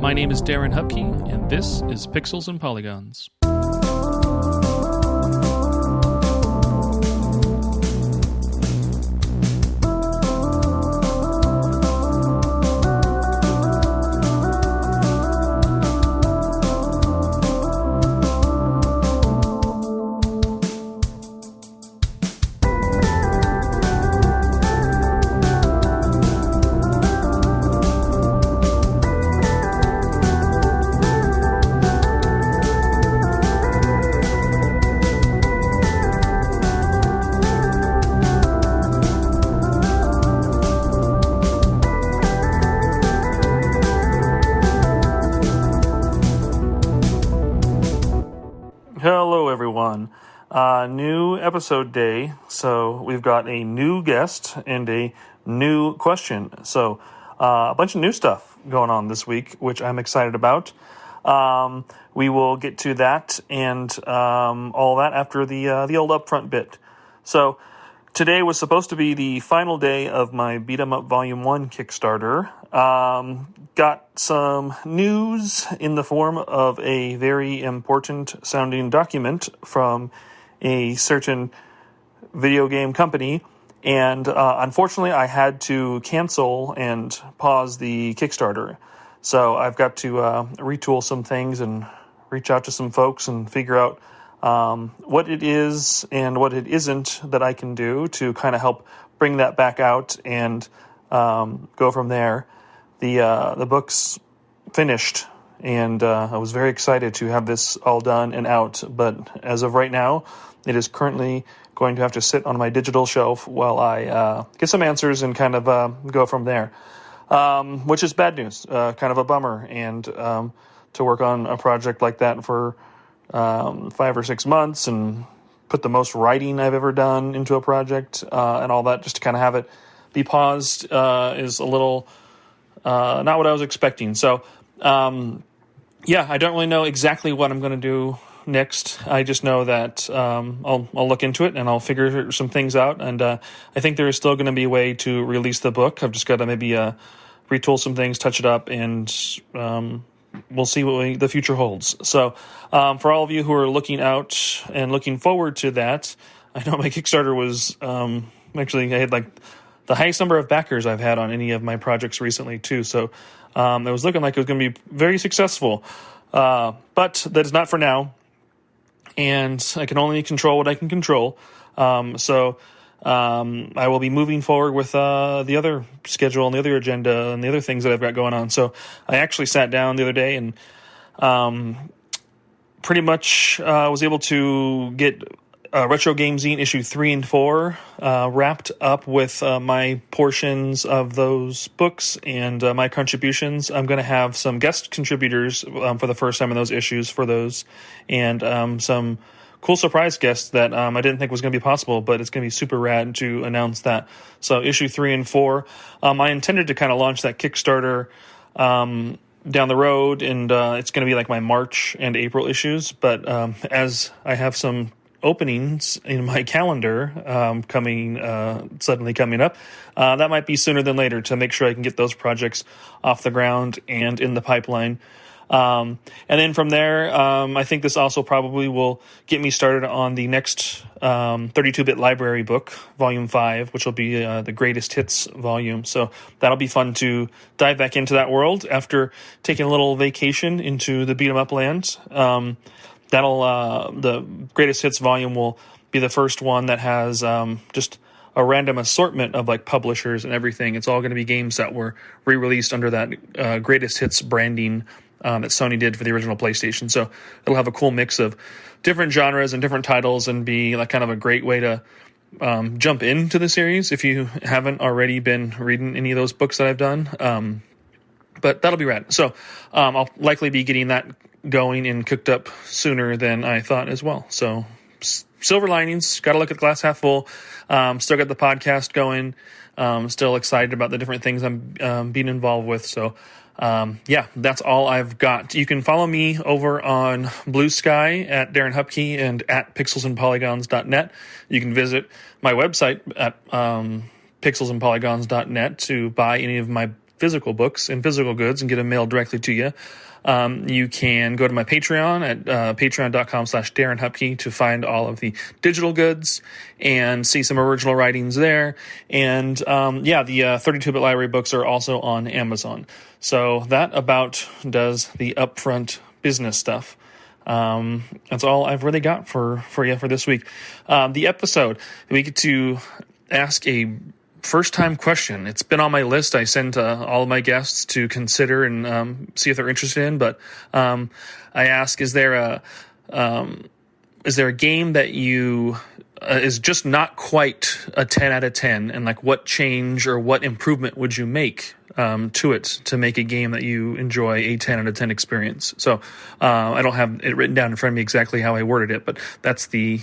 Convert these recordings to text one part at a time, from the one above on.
My name is Darren Hupke, and this is Pixels and Polygons. Hello, everyone. New episode day, so we've got a new guest and a new question. So a bunch of new stuff going on this week, which I'm excited about. We will get to that and all that after the old upfront bit. So today was supposed to be the final day of my Beat 'em Up Volume 1 Kickstarter. Got some news in the form of a very important sounding document from a certain video game company, and unfortunately I had to cancel and pause the Kickstarter. So I've got to retool some things and reach out to some folks and figure out what it is and what it isn't that I can do to kind of help bring that back out and go from there. The book's finished, and I was very excited to have this all done and out, but as of right now, it is currently going to have to sit on my digital shelf while I get some answers and kind of go from there, which is bad news, kind of a bummer, and to work on a project like that for 5 or 6 months and put the most writing I've ever done into a project and all that, just to kind of have it be paused is a little not what I was expecting. So, I don't really know exactly what I'm going to do next. I just know that I'll look into it and I'll figure some things out. And I think there is still going to be a way to release the book. I've just got to maybe retool some things, touch it up, and we'll see what the future holds. So for all of you who are looking out and looking forward to that, I know my Kickstarter was actually, I had like the highest number of backers I've had on any of my projects recently too. So it was looking like it was going to be very successful. But that is not for now. And I can only control what I can control. So I will be moving forward with the other schedule and the other agenda and the other things that I've got going on. So I actually sat down the other day and pretty much was able to get Retro Game Zine issue 3 and 4 wrapped up with my portions of those books and my contributions. I'm going to have some guest contributors for the first time in those issues for those, and some cool surprise guests that I didn't think was going to be possible, but it's going to be super rad to announce that. So issue 3 and 4, I intended to kind of launch that Kickstarter down the road, and it's going to be like my March and April issues, but as I have some openings in my calendar suddenly coming up, that might be sooner than later to make sure I can get those projects off the ground and in the pipeline. And then from there, I think this also probably will get me started on the next 32-bit library book, Volume 5, which will be the greatest hits volume. So that'll be fun to dive back into that world after taking a little vacation into the beat-em-up land. The greatest hits volume will be the first one that has just a random assortment of like publishers and everything. It's all going to be games that were re-released under that greatest hits branding that Sony did for the original PlayStation. So it'll have a cool mix of different genres and different titles and be like kind of a great way to jump into the series if you haven't already been reading any of those books that I've done. But that'll be rad. So I'll likely be getting that going and cooked up sooner than I thought as well. So silver linings, got to look at the glass half full. Still got the podcast going. Still excited about the different things I'm being involved with. So that's all I've got. You can follow me over on Blue Sky at Darren Hupke and at pixelsandpolygons.net. You can visit my website at pixelsandpolygons.net to buy any of my physical books and physical goods and get them mailed directly to you. You can go to my Patreon at patreon.com/Darren Hupke to find all of the digital goods and see some original writings there. And the 32-bit library books are also on Amazon. So that about does the upfront business stuff. That's all I've really got for you for this week. The episode, we get to ask a first-time question. It's been on my list. I send all of my guests to consider and see if they're interested in. But I ask, is there a game that you is just not quite a 10 out of 10, and like what change or what improvement would you make to it to make a game that you enjoy a 10 out of 10 experience? So I don't have it written down in front of me exactly how I worded it, but that's the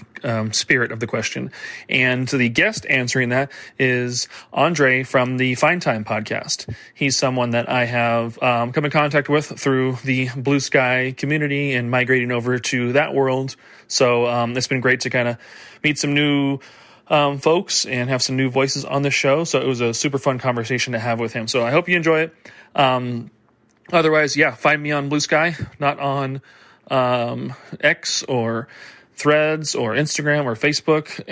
spirit of the question. And the guest answering that is Andre from the Fine Time podcast. He's someone that I have come in contact with through the Blue Sky community and migrating over to that world. So it's been great to kind of meet some new folks and have some new voices on the show. So it was a super fun conversation to have with him. So I hope you enjoy it. Otherwise, find me on Blue Sky, not on X or Threads or Instagram or Facebook.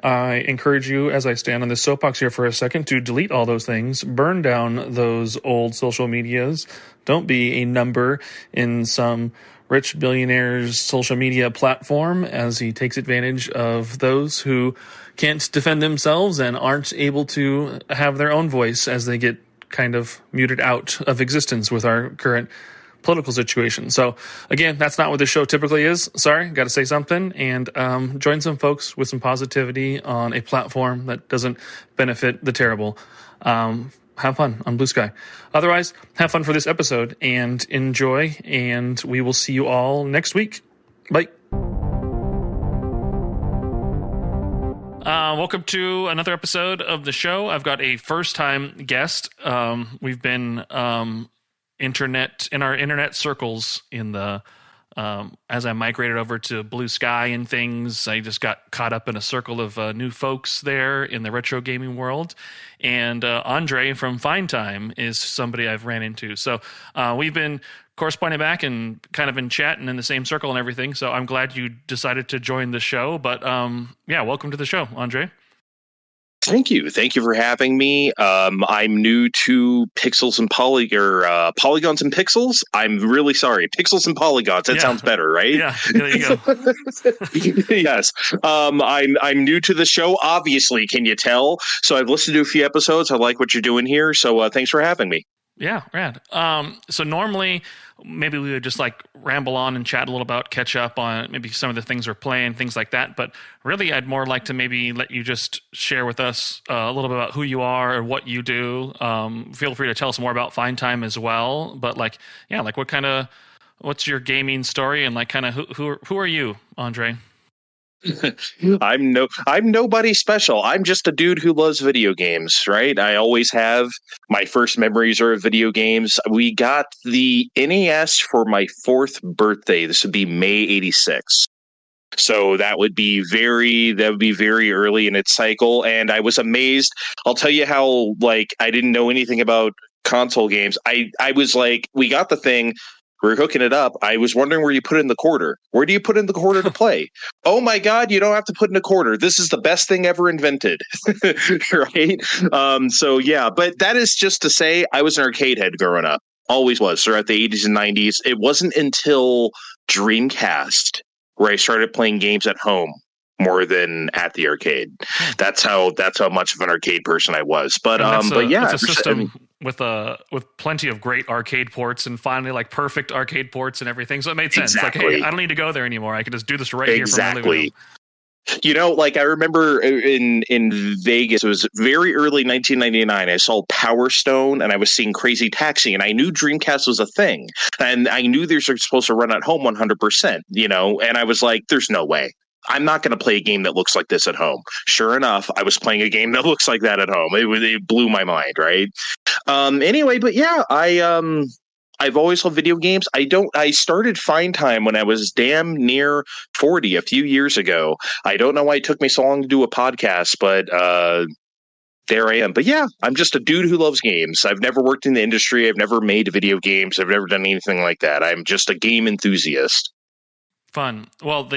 I encourage you, as I stand on this soapbox here for a second, to delete all those things, burn down those old social medias. Don't be a number in some rich billionaire's social media platform as he takes advantage of those who can't defend themselves and aren't able to have their own voice as they get kind of muted out of existence with our current political situation. So again, that's not what this show typically is. Sorry, got to say something, and join some folks with some positivity on a platform that doesn't benefit the terrible. Have fun on Blue Sky. Otherwise, have fun for this episode and enjoy, and we will see you all next week. Bye. Welcome to another episode of the show. I've got a first-time guest. We've been in our internet circles in the as I migrated over to Blue Sky and things. I just got caught up in a circle of new folks there in the retro gaming world. And Andre from Fine Time is somebody I've ran into. So we've been corresponding back and kind of been chatting in the same circle and everything. So I'm glad you decided to join the show. But welcome to the show, Andre. Thank you. Thank you for having me. I'm new to Pixels and Polygons and Pixels. I'm really sorry. Pixels and Polygons. That sounds better, right? Yeah, there you go. Yes. I'm new to the show, obviously. Can you tell? So I've listened to a few episodes. I like what you're doing here. So thanks for having me. Yeah, rad. So normally, maybe we would just like ramble on and chat a little about, catch up on maybe some of the things we're playing, things like that. But really, I'd more like to maybe let you just share with us a little bit about who you are and what you do. Feel free to tell us more about Fine Time as well. But what's your gaming story, and like kind of who are you, Andre? I'm nobody special. I'm just a dude who loves video games, right? I always have. My first memories are of video games. We got the NES for my 4th birthday. This would be May 86. So that would be very early in its cycle. And I was amazed. I'll tell you how, I didn't know anything about console games. I was like, we got the thing. We're hooking it up. I was wondering where you put in the quarter. Where do you put in the quarter to play? Oh my God, you don't have to put in a quarter. This is the best thing ever invented. Right? But that is just to say I was an arcade head growing up. Always was throughout the 80s and 90s. It wasn't until Dreamcast where I started playing games at home more than at the arcade. That's how much of an arcade person I was. But it's a system with plenty of great arcade ports and finally like perfect arcade ports and everything. So it made sense. Exactly. Like, hey, I don't need to go there anymore. I can just do this right here from my living room. You know, I remember in Vegas, it was very early 1999. I saw Power Stone and I was seeing Crazy Taxi, and I knew Dreamcast was a thing. And I knew these are supposed to run at home 100%, and I was like, there's no way. I'm not going to play a game that looks like this at home. Sure enough, I was playing a game that looks like that at home. It blew my mind, right? I've always loved video games. I started Fine Time when I was damn near 40 a few years ago. I don't know why it took me so long to do a podcast, but there I am. But yeah, I'm just a dude who loves games. I've never worked in the industry. I've never made video games. I've never done anything like that. I'm just a game enthusiast. Fun. Well,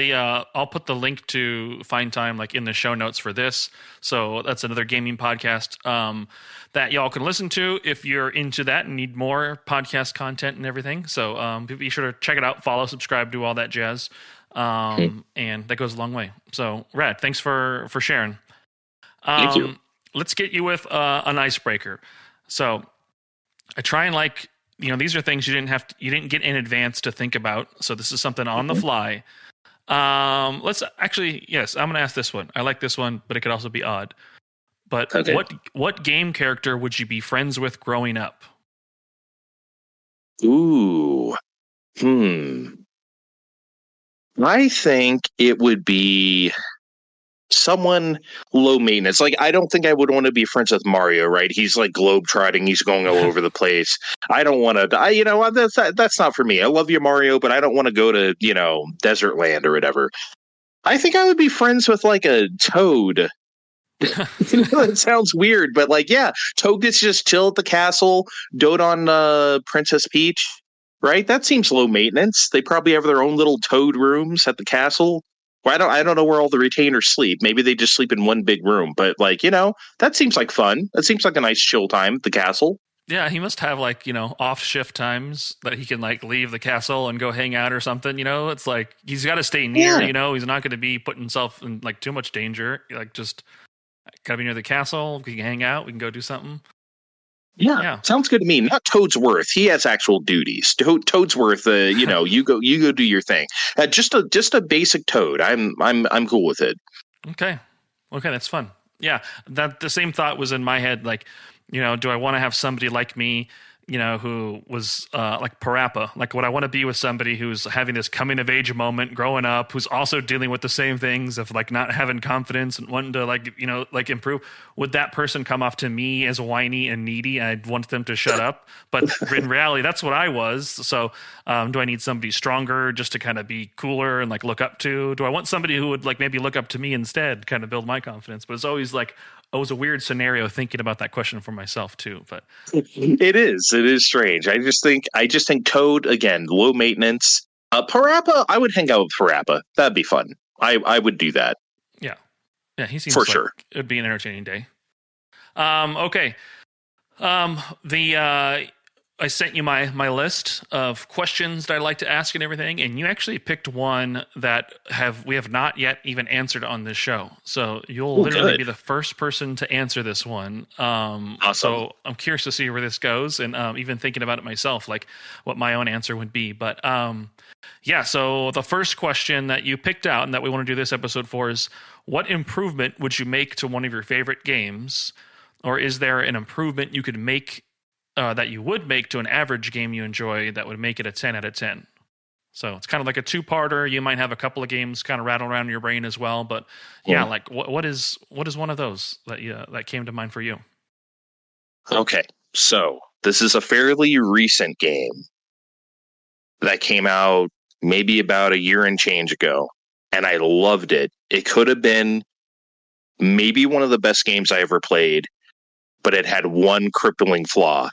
I'll put the link to Find Time like in the show notes for this. So that's another gaming podcast that y'all can listen to if you're into that and need more podcast content and everything. So be sure to check it out, follow, subscribe, do all that jazz. And that goes a long way. So Rad, thanks for sharing. Thank you. Let's get you with an icebreaker. So I try and these are things you didn't get in advance to think about. So this is something on the fly. Let's actually, yes, I'm going to ask this one. I like this one, but it could also be odd. But Okay. what game character would you be friends with growing up? Ooh. I think it would be someone low maintenance. Like, I don't think I would want to be friends with Mario, right? He's like globetrotting. He's going all over the place. I don't want to, that's not for me. I love you, Mario, but I don't want to go to, desert land or whatever. I think I would be friends with like a Toad. It sounds weird, but like, yeah, Toad gets to just chill at the castle, dote on Princess Peach, right? That seems low maintenance. They probably have their own little Toad rooms at the castle. Well, I don't know where all the retainers sleep. Maybe they just sleep in one big room. But like, that seems like fun. That seems like a nice chill time at the castle. Yeah, he must have off shift times that he can leave the castle and go hang out or something. It's like he's got to stay near. Yeah. He's not going to be putting himself in too much danger. Just gotta be near the castle. We can hang out. We can go do something. Yeah, sounds good to me. Not Toadsworth. He has actual duties. Toadsworth, you go do your thing. Just a basic Toad. I'm cool with it. Okay, that's fun. Yeah, that the same thought was in my head. Do I want to have somebody like me? Who was like Parappa? Like, would I want to be with somebody who's having this coming of age moment, growing up, who's also dealing with the same things of not having confidence and wanting to improve? Would that person come off to me as whiny and needy? I'd want them to shut up, but in reality, that's what I was. So, do I need somebody stronger just to kind of be cooler and look up to? Do I want somebody who would maybe look up to me instead, kind of build my confidence? But it's always it was a weird scenario thinking about that question for myself too. But it is strange. I just think Toad, again, low maintenance. Parappa, I would hang out with Parappa. That'd be fun. I would do that. Yeah, he seems for sure. It'd be an entertaining day. Okay. I sent you my list of questions that I'd like to ask and everything, and you actually picked one that we have not yet even answered on this show. So you'll literally be the first person to answer this one. Awesome. So I'm curious to see where this goes, and even thinking about it myself, what my own answer would be. But so the first question that you picked out and that we want to do this episode for is, what improvement would you make to one of your favorite games? Or is there an improvement you could make that you would make to an average game you enjoy that would make it a 10 out of 10? So it's kind of like a two-parter. You might have a couple of games kind of rattle around in your brain as well. But what is one of those that came to mind for you? Okay, so this is a fairly recent game that came out maybe about a year and change ago, and I loved it. It could have been maybe one of the best games I ever played, but it had one crippling flaw,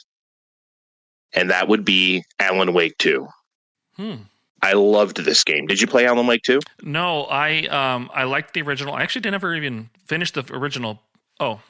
and that would be Alan Wake 2. I loved this game. Did you play Alan Wake 2? No, I liked the original. I actually never even finished the original. Oh,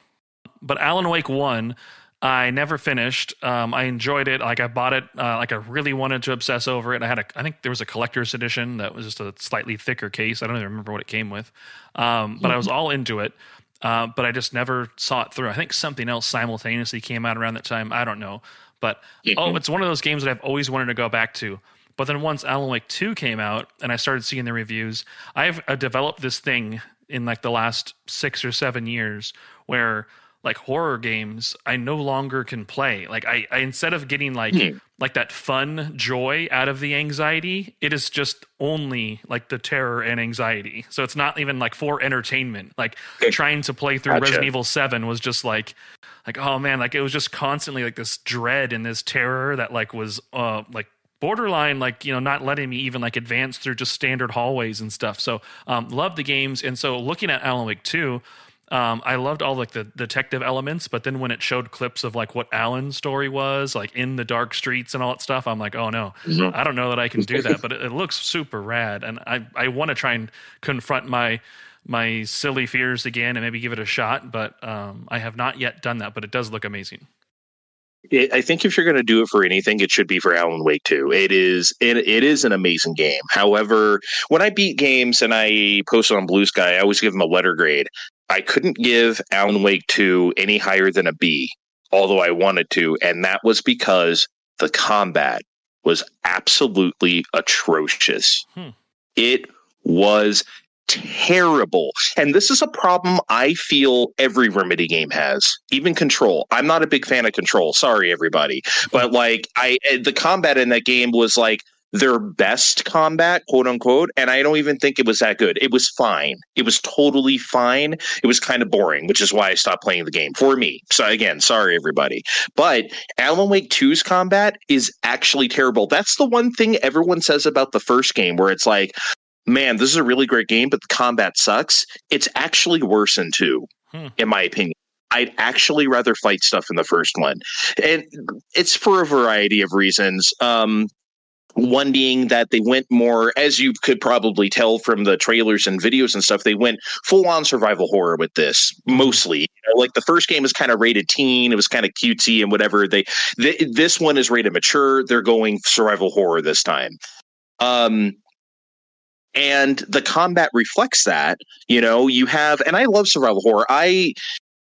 but Alan Wake 1, I never finished. I enjoyed it. I bought it. I really wanted to obsess over it. I think there was a collector's edition that was just a slightly thicker case. I don't even remember what it came with. But I was all into it. But I just never saw it through. I think something else simultaneously came out around that time. I don't know. But, it's one of those games that I've always wanted to go back to. But then once Alan Wake 2 came out and I started seeing the reviews, I've developed this thing in the last 6 or 7 years where horror games I no longer can play. I instead of getting that fun joy out of the anxiety, it is just only the terror and anxiety. So it's not even for entertainment. Trying to play through Resident Evil 7 was just oh man, it was just constantly this dread and this terror that was borderline not letting me even advance through just standard hallways and stuff. So love the games. And so looking at Alan Wake 2, I loved all like the detective elements, but then when it showed clips of like what Alan's story was, like in the dark streets and all that stuff, I'm like, oh no, Mhm. I don't know that I can do that, but it looks super rad, and I want to try and confront my silly fears again and maybe give it a shot, but I have not yet done that, but it does look amazing. I think if you're going to do it for anything, it should be for Alan Wake 2. It is an amazing game. However, when I beat games and I post on Blue Sky, I always give them a letter grade. I couldn't give Alan Wake 2 any higher than a B, although I wanted to, and that was because the combat was absolutely atrocious. It was terrible. And this is a problem I feel every Remedy game has, even Control. I'm not a big fan of Control. Sorry, everybody. But like the combat in that game was like their best combat, quote unquote. And I don't even think it was that good. It was fine. It was totally fine. It was kind of boring, which is why I stopped playing the game for me. So again, sorry, everybody. But Alan Wake 2's combat is actually terrible. That's the one thing everyone says about the first game, where it's like, man, this is a really great game, but the combat sucks. It's actually worse in 2, in my opinion. I'd actually rather fight stuff in the first one. And it's for a variety of reasons. One being that they went more, as you could probably tell from the trailers and videos and stuff, they went full-on survival horror with this, mostly. You know, like the first game was kind of rated teen, it was kind of cutesy and whatever. This one is rated mature. They're going survival horror this time. And the combat reflects that. You know, you have, and I love survival horror. I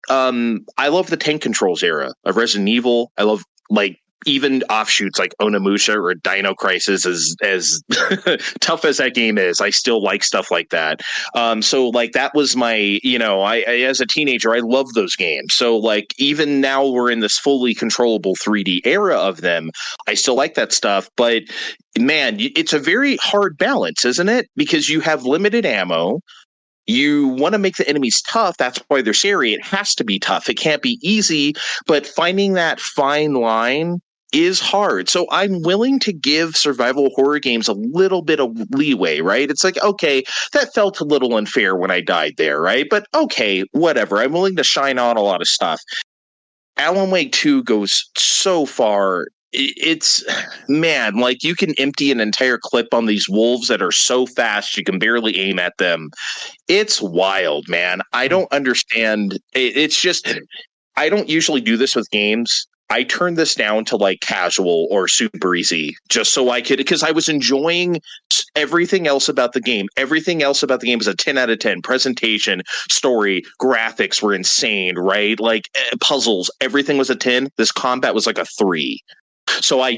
love the tank controls era of Resident Evil. I love like even offshoots like Onimusha or Dino Crisis. As tough as that game is, I still like stuff like that. So like that was my, you know, I as a teenager, I love those games. So like even now we're in this fully controllable 3D era of them, I still like that stuff. But man, it's a very hard balance, isn't it? Because you have limited ammo. You want to make the enemies tough. That's why they're scary. It has to be tough. It can't be easy. But finding that fine line is hard. So I'm willing to give survival horror games a little bit of leeway, right? It's like, okay, that felt a little unfair when I died there, right? But okay, whatever. I'm willing to shine on a lot of stuff. Alan Wake 2 goes so far. It's, man, like you can empty an entire clip on these wolves that are so fast you can barely aim at them. It's wild, man. I don't understand. It's just, I don't usually do this with games. I turned this down to like casual or super easy just so I could, because I was enjoying everything else about the game. Everything else about the game was a 10 out of 10. Presentation, story, graphics were insane, right? Like puzzles, everything was a 10. This combat was like a 3. So I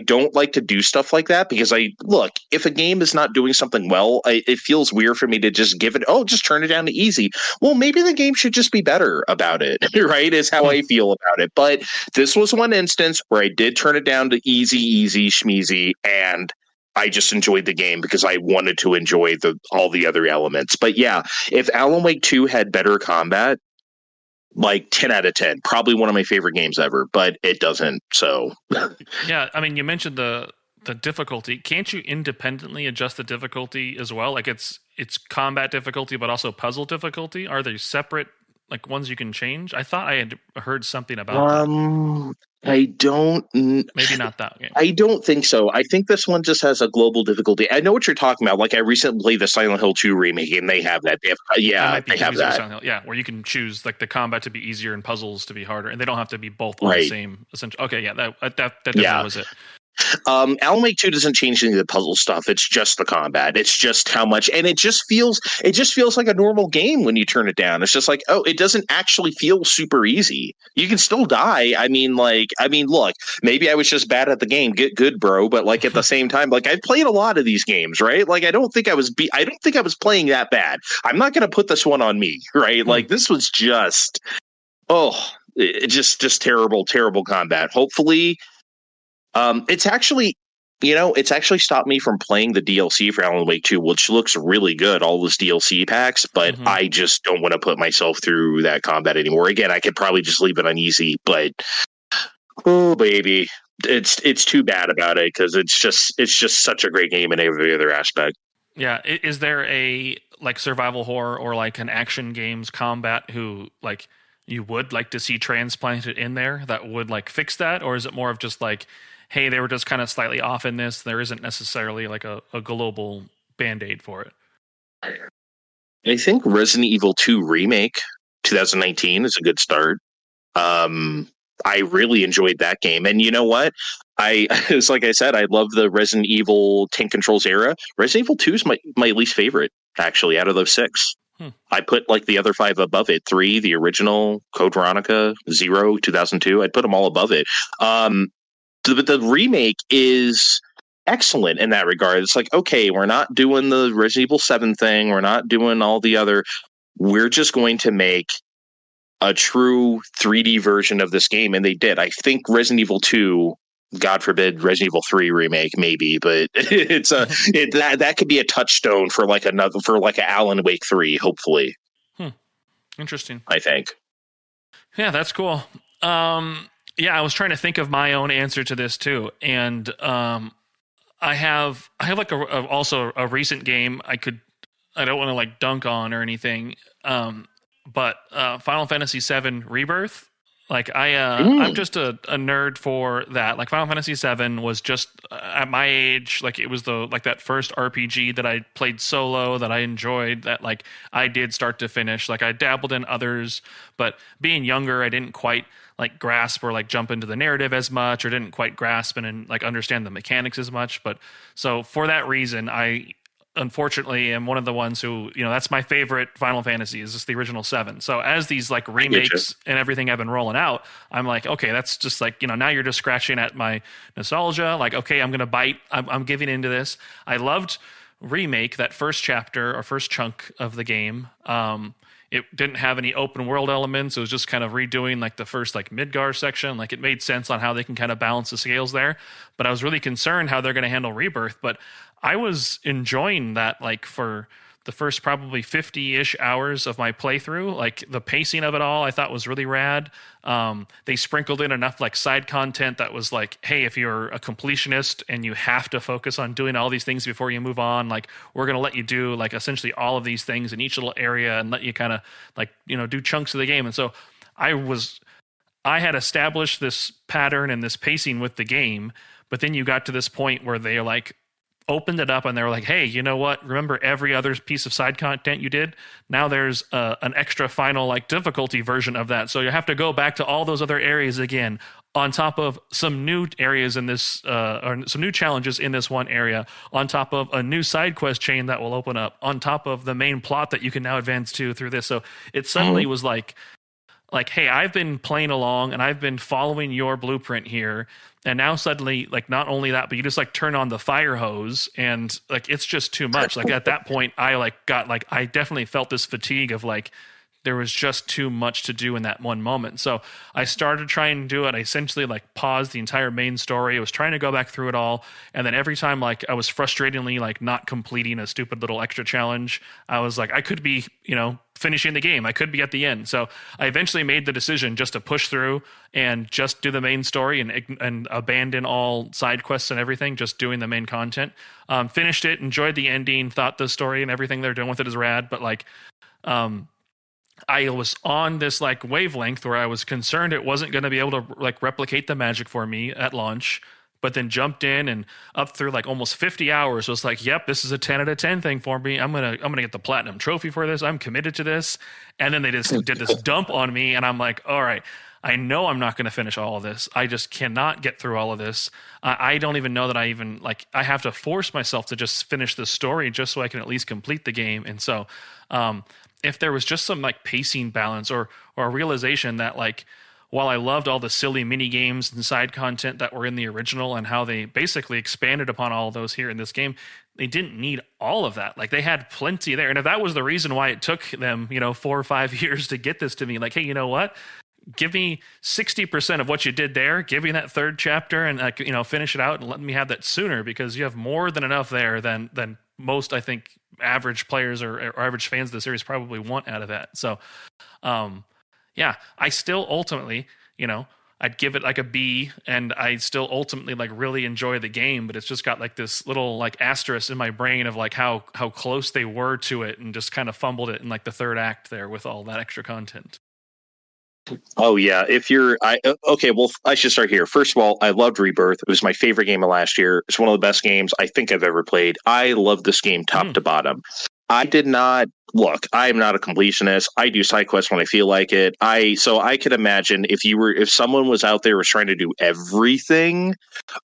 don't like to do stuff like that because if a game is not doing something well, it feels weird for me to just give it, just turn it down to easy. Well, maybe the game should just be better about it, right? Is how I feel about it. But this was one instance where I did turn it down to easy, schmeezy, and I just enjoyed the game because I wanted to enjoy all the other elements. But yeah, if Alan Wake 2 had better combat, like 10 out of 10, probably one of my favorite games ever, but it doesn't. So yeah, I mean, you mentioned the difficulty. Can't you independently adjust the difficulty as well? Like it's combat difficulty, but also puzzle difficulty. Are they separate, like ones you can change? I thought I had heard something about that. I don't. Maybe not that game. I don't think so. I think this one just has a global difficulty. I know what you're talking about. Like I recently played the Silent Hill 2 remake, and they have that. They have that. Yeah, where you can choose like the combat to be easier and puzzles to be harder, and they don't have to be both on the same. Essentially, okay, yeah, that definitely was it. Alan Wake 2 doesn't change any of the puzzle stuff. It's just the combat. It's just how much, and it just feels like a normal game when you turn it down. It's just like, it doesn't actually feel super easy. You can still die. I mean, look, maybe I was just bad at the game. Get good, bro. But like at the same time, like I've played a lot of these games, right? Like I don't think I was playing that bad. I'm not going to put this one on me, right? Like this was just, just terrible combat. Hopefully. It's actually stopped me from playing the DLC for Alan Wake 2, which looks really good, all those DLC packs, but I just don't want to put myself through that combat anymore. Again, I could probably just leave it on easy, but oh baby, it's too bad about it because it's just such a great game in every other aspect. Yeah, is there a like survival horror or like an action games combat who like you would like to see transplanted in there that would like fix that? Or is it more of just like, hey, they were just kind of slightly off in this. There isn't necessarily like a global band-aid for it. I think Resident Evil 2 Remake 2019 is a good start. I really enjoyed that game. And you know what? It's like I said, I love the Resident Evil tank controls era. Resident Evil 2 is my least favorite, actually, out of those 6. I put like the other 5 above it. 3, the original, Code Veronica, 0, 2002. I'd put them all above it. But the remake is excellent in that regard. It's like, okay, we're not doing the Resident Evil 7 thing. We're not doing all the other. We're just going to make a true 3D version of this game. And they did. I think Resident Evil 2, God forbid, Resident Evil 3 remake, maybe, but that could be a touchstone for like an Alan Wake 3, hopefully. Interesting. I think. Yeah, that's cool. Yeah, I was trying to think of my own answer to this too, and I have like also a recent game I don't want to like dunk on or anything, but Final Fantasy VII Rebirth. Like I'm just a nerd for that. Like Final Fantasy VII was just at my age, like it was that first RPG that I played solo that I enjoyed, that like I did start to finish. Like I dabbled in others, but being younger, I didn't quite like grasp or like jump into the narrative as much, or didn't quite grasp and like understand the mechanics as much. But so for that reason, I unfortunately am one of the ones who, that's my favorite Final Fantasy is just the original 7. So as these like remakes and everything have been rolling out, I'm like, okay, that's just like, now you're just scratching at my nostalgia. Like, okay, I'm going to bite. I'm giving into this. I loved Remake, that first chapter or first chunk of the game. It didn't have any open world elements. It was just kind of redoing like the first like Midgar section. Like it made sense on how they can kind of balance the scales there. But I was really concerned how they're going to handle Rebirth. But I was enjoying that like for the first probably 50-ish hours of my playthrough. Like the pacing of it all I thought was really rad. They sprinkled in enough like side content that was like, hey, if you're a completionist and you have to focus on doing all these things before you move on, like we're going to let you do like essentially all of these things in each little area and let you kind of like, do chunks of the game. And so I had established this pattern and this pacing with the game, but then you got to this point where they like opened it up and they were like, hey, you know what? Remember every other piece of side content you did? Now there's an extra final like difficulty version of that. So you have to go back to all those other areas again, on top of some new areas in this, or some new challenges in this one area, on top of a new side quest chain that will open up, on top of the main plot that you can now advance to through this. So it suddenly was like, hey, I've been playing along and I've been following your blueprint here. And now suddenly, like, not only that, but you just like turn on the fire hose and like, it's just too much. Like at that point, I definitely felt this fatigue of like, there was just too much to do in that one moment. So I started trying to do it. I essentially like paused the entire main story. I was trying to go back through it all. And then every time like I was frustratingly like not completing a stupid little extra challenge, I was like, I could be, finishing the game. I could be at the end. So I eventually made the decision just to push through and just do the main story and abandon all side quests and everything, just doing the main content. Finished it, enjoyed the ending, thought the story and everything they're doing with it is rad. But like, I was on this like wavelength where I was concerned it wasn't going to be able to like replicate the magic for me at launch, but then jumped in and up through like almost 50 hours was like, yep, this is a 10 out of 10 thing for me. I'm going to get the platinum trophy for this. I'm committed to this. And then they just did this dump on me. And I'm like, all right, I know I'm not going to finish all of this. I just cannot get through all of this. I don't even know that I have to force myself to just finish the story just so I can at least complete the game. And so, if there was just some like pacing balance or a realization that like, while I loved all the silly mini games and side content that were in the original and how they basically expanded upon all of those here in this game, they didn't need all of that. Like they had plenty there. And if that was the reason why it took them, 4 or 5 years to get this to me, like, hey, you know what? Give me 60% of what you did there. Give me that third chapter and finish it out and let me have that sooner, because you have more than enough there than most, I think, average players or average fans of the series probably want out of that. So, yeah, I still ultimately, I'd give it like a B, and I still ultimately like really enjoy the game, but it's just got like this little like asterisk in my brain of like how close they were to it, and just kind of fumbled it in like the third act there with all that extra content. Oh yeah, okay, well I should start here. First of all, I loved Rebirth. It was my favorite game of last year. It's one of the best games I think I've ever played. I love this game top to bottom. I did not look. I am not a completionist. I do side quests when I feel like it. So I could imagine if someone was out there was trying to do everything.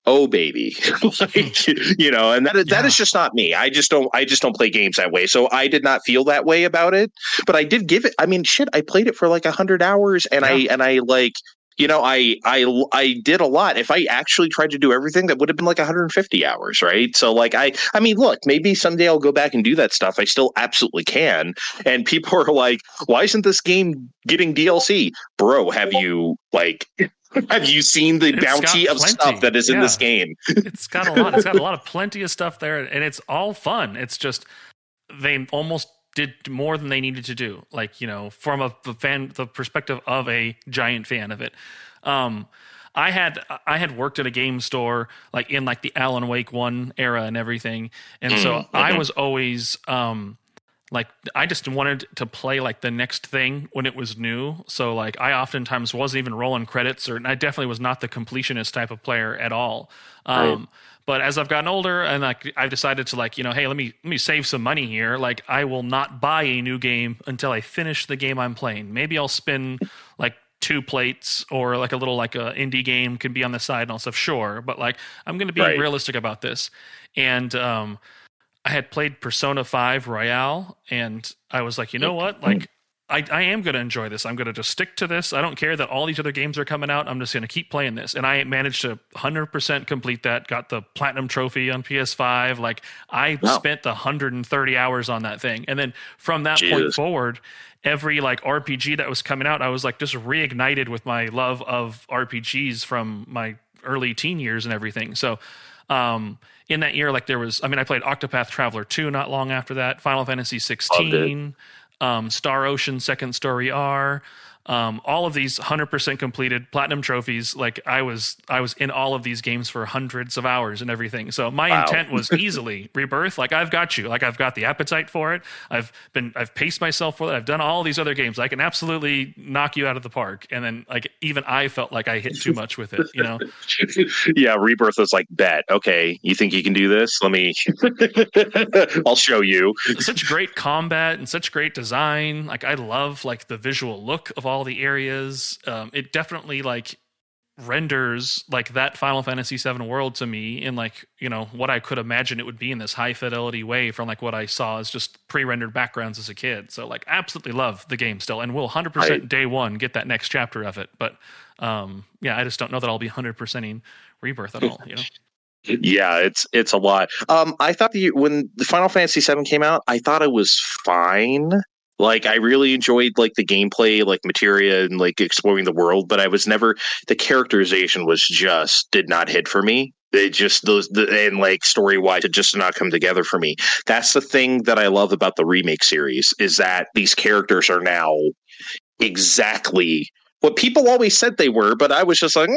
Oh baby, like, and that is just not me. I just don't play games that way. So I did not feel that way about it. But I did give it. I mean, shit. I played it for like 100 hours, and I like. I did a lot. If I actually tried to do everything, that would have been like 150 hours, right? So like I mean, look, maybe someday I'll go back and do that stuff. I still absolutely can. And people are like, why isn't this game getting DLC? Bro, have you seen the bounty of stuff that is in this game? It's got a lot. It's got a lot of plenty of stuff there, and it's all fun. It's just they almost did more than they needed to do, like, from the perspective of a giant fan of it. I had worked at a game store like in like the Alan Wake 1 era and everything, and so I was always like I just wanted to play like the next thing when it was new. So like I oftentimes wasn't even rolling credits, or I definitely was not the completionist type of player at all. But as I've gotten older, and like I've decided to like, hey, let me save some money here. Like I will not buy a new game until I finish the game I'm playing. Maybe I'll spin like 2 plates, or like a little like a indie game can be on the side and all stuff. Sure, but like I'm going to be realistic about this. And I had played Persona 5 Royale, and I was like, you know what, like. I am going to enjoy this. I'm going to just stick to this. I don't care that all these other games are coming out. I'm just going to keep playing this. And I managed to 100% complete that, got the platinum trophy on PS5. Like I spent the 130 hours on that thing. And then from that point forward, every like RPG that was coming out, I was like just reignited with my love of RPGs from my early teen years and everything. So, in that year, like I played Octopath Traveler 2 not long after that, Final Fantasy 16, Star Ocean Second Story R, all of these 100% completed platinum trophies. Like I was in all of these games for hundreds of hours and everything. So my intent was easily Rebirth. Like I've got you. Like I've got the appetite for it. I've paced myself for it. I've done all these other games. I can absolutely knock you out of the park. And then like even I felt like I hit too much with it. Yeah, Rebirth was like, bet. Okay, you think you can do this? Let me. I'll show you. Such great combat and such great design. Like I love like the visual look of all the areas. It definitely like renders like that Final Fantasy VII world to me in like what I could imagine it would be in this high fidelity way from like what I saw as just pre-rendered backgrounds as a kid. So like absolutely love the game still, and will 100% day one get that next chapter of it. But I just don't know that I'll be 100%ing Rebirth at all. Yeah, it's a lot. I thought when the Final Fantasy VII came out, I thought it was fine. Like I really enjoyed like the gameplay, like materia and like exploring the world, but I was never, the characterization did not hit for me. They just and like story wise, it just did not come together for me. That's the thing that I love about the remake series, is that these characters are now exactly what people always said they were, but I was just like,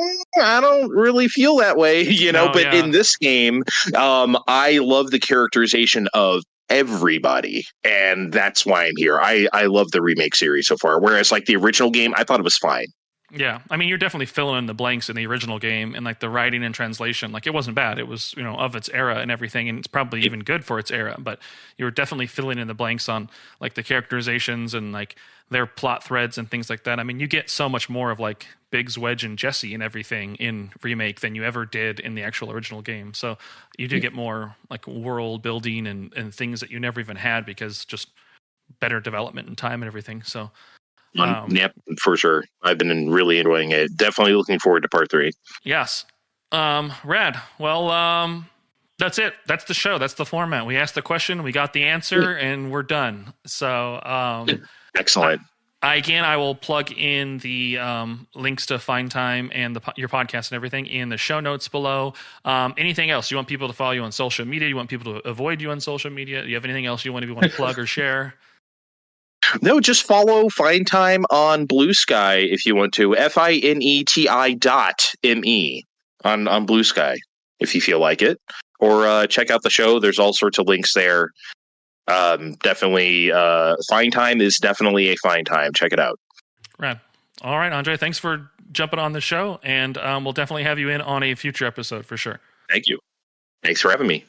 I don't really feel that way, But in this game, I love the characterization of everybody, and that's why I'm here. I love the remake series so far, whereas like the original game, I thought it was fine. Yeah, I mean, you're definitely filling in the blanks in the original game, and like the writing and translation, like it wasn't bad. It was, of its era and everything, and it's probably even good for its era. But you were definitely filling in the blanks on like the characterizations and like their plot threads and things like that. I mean, you get so much more of like Biggs, Wedge, and Jesse and everything in remake than you ever did in the actual original game. So you do get more like world building and things that you never even had, because just better development and time and everything. So. Yep, for sure. I've been really enjoying it. Definitely looking forward to part 3. Yes. Rad. Well, that's it. That's the show. That's the format. We asked the question, we got the answer, and we're done. So, excellent. I will plug in the links to Find Time and your podcast and everything in the show notes below. Anything else? You want people to follow you on social media? You want people to avoid you on social media? Do you have anything else you want to plug or share? No, just follow Find Time on Blue Sky if you want to. FINETI.me on Blue Sky if you feel like it. Or check out the show. There's all sorts of links there. Definitely, Find Time is definitely a fine time. Check it out. Right. All right, Andre, thanks for jumping on the show, and we'll definitely have you in on a future episode for sure. Thank you. Thanks for having me.